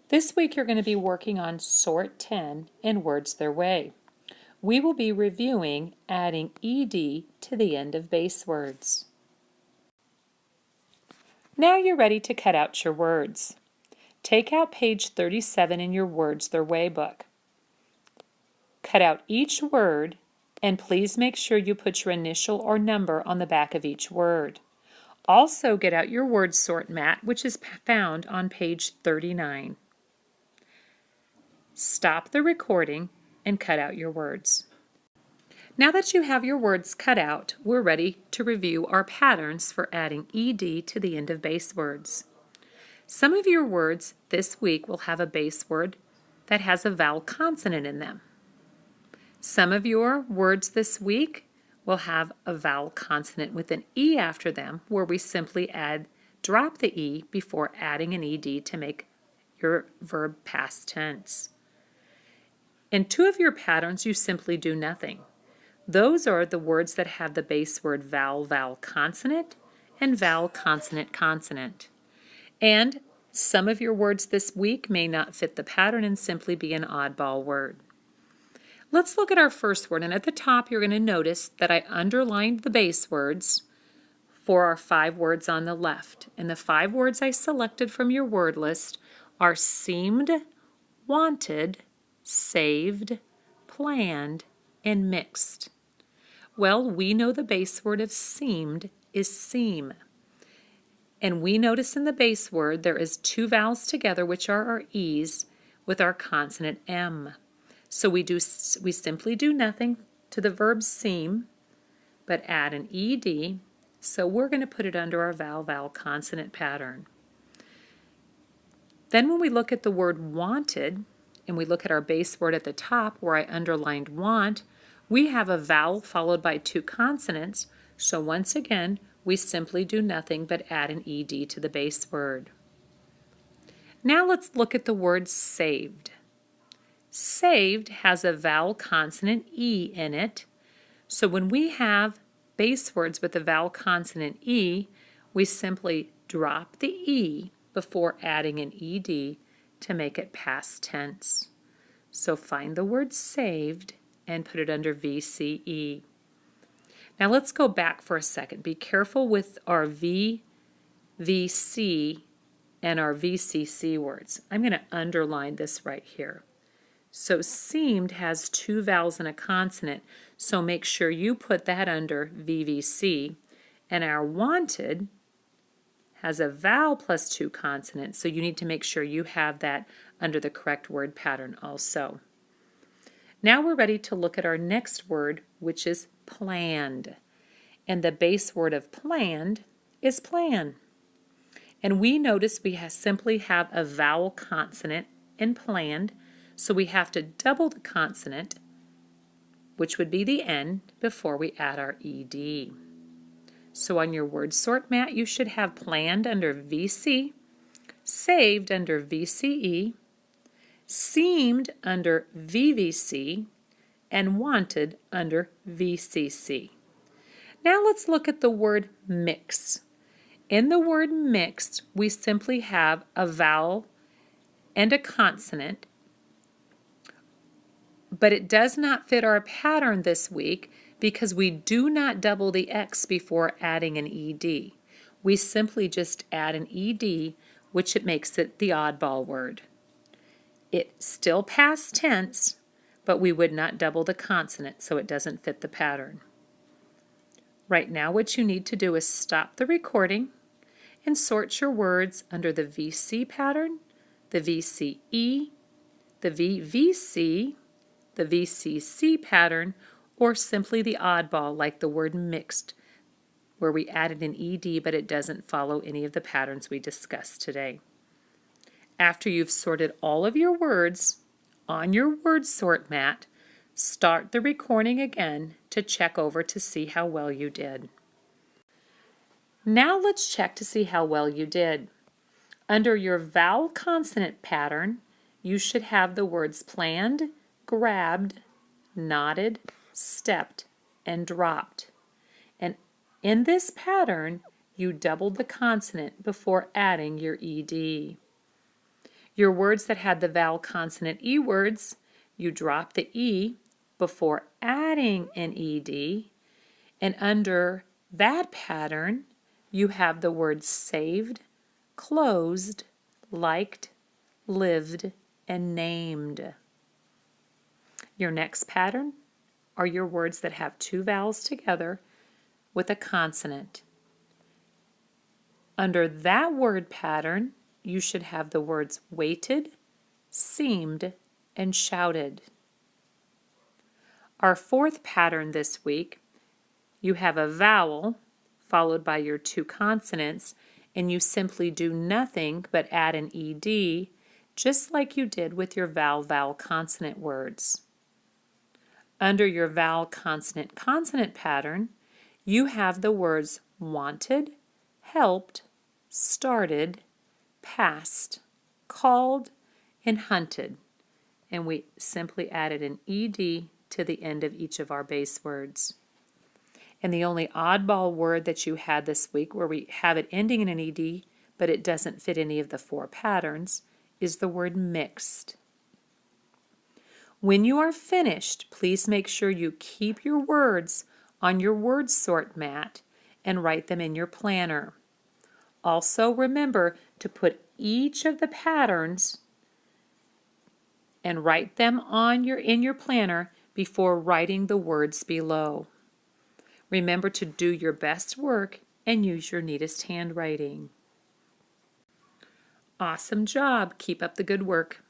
This week you're going to be working on Sort 10 in Words Their Way. We will be reviewing adding ed to the end of base words. Now you're ready to cut out your words. Take out page 37 in your Words Their Way book. Cut out each word, and please make sure you put your initial or number on the back of each word. Also get out your word sort mat, which is found on page 39. Stop the recording and cut out your words. Now that you have your words cut out, we're ready to review our patterns for adding ed to the end of base words. Some of your words this week will have a base word that has a vowel consonant in them. Some of your words this week will have a vowel consonant with an E after them, where we simply drop the E before adding an ed to make your verb past tense. In two of your patterns, you simply do nothing. Those are the words that have the base word vowel, vowel, consonant, and vowel, consonant, consonant. And some of your words this week may not fit the pattern and simply be an oddball word. Let's look at our first word, and at the top you're going to notice that I underlined the base words for our 5 words on the left. And the 5 words I selected from your word list are seemed, wanted, saved, planned, and mixed. Well, we know the base word of seemed is seem. And we notice in the base word there is 2 vowels together, which are our E's, with our consonant M. So we simply do nothing to the verb seem, but add an ed. So we're going to put it under our vowel, vowel, consonant pattern. Then when we look at the word wanted, and we look at our base word at the top where I underlined want, we have a vowel followed by 2 consonants. So once again, we simply do nothing but add an ed to the base word. Now let's look at the word saved. Saved has a vowel consonant E in it. So when we have base words with a vowel consonant E, we simply drop the E before adding an ed to make it past tense. So find the word saved and put it under VCE. Now let's go back for a second. Be careful with our VVC and our VCC words. I'm going to underline this right here. So seemed has 2 vowels and a consonant, so make sure you put that under VVC. And our wanted has a vowel plus 2 consonants, so you need to make sure you have that under the correct word pattern also. Now we're ready to look at our next word, which is planned. And the base word of planned is plan. And we notice we simply have a vowel consonant in planned, so we have to double the consonant, which would be the N, before we add our ed. So on your word sort mat, you should have planned under VC, saved under VCE, seemed under VVC, and wanted under VCC. Now let's look at the word mix. In the word mixed, we simply have a vowel and a consonant, but it does not fit our pattern this week because we do not double the X before adding an ed. We simply just add an ed, which makes it the oddball word. It's still past tense, but we would not double the consonant, so it doesn't fit the pattern. Right now what you need to do is stop the recording and sort your words under the VC pattern, the VCE, the VVC, the VCC pattern, or simply the oddball like the word mixed, where we added an ed but it doesn't follow any of the patterns we discussed today. After you've sorted all of your words on your word sort mat, start the recording again to check over to see how well you did. Now let's check to see how well you did. Under your vowel consonant pattern, you should have the words planned, grabbed, nodded, stepped, and dropped. And in this pattern, you doubled the consonant before adding your ed. Your words that had the vowel consonant E words, you drop the E before adding an ED, and under that pattern, you have the words saved, closed, liked, lived, and named. Your next pattern are your words that have two vowels together with a consonant. Under that word pattern, you should have the words waited, seemed, and shouted. Our fourth pattern this week, you have a vowel followed by your two consonants, and you simply do nothing but add an ED, just like you did with your vowel consonant words. Under your vowel consonant consonant pattern, you have the words wanted, helped, started, passed, called, and hunted, and we simply added an ED to the end of each of our base words. And the only oddball word that you had this week where we have it ending in an ED but it doesn't fit any of the four patterns is the word mixed. When you are finished, please make sure you keep your words on your word sort mat and write them in your planner. Also remember to put each of the patterns and write them in your planner before writing the words below. Remember to do your best work and use your neatest handwriting. Awesome job. Keep up the good work.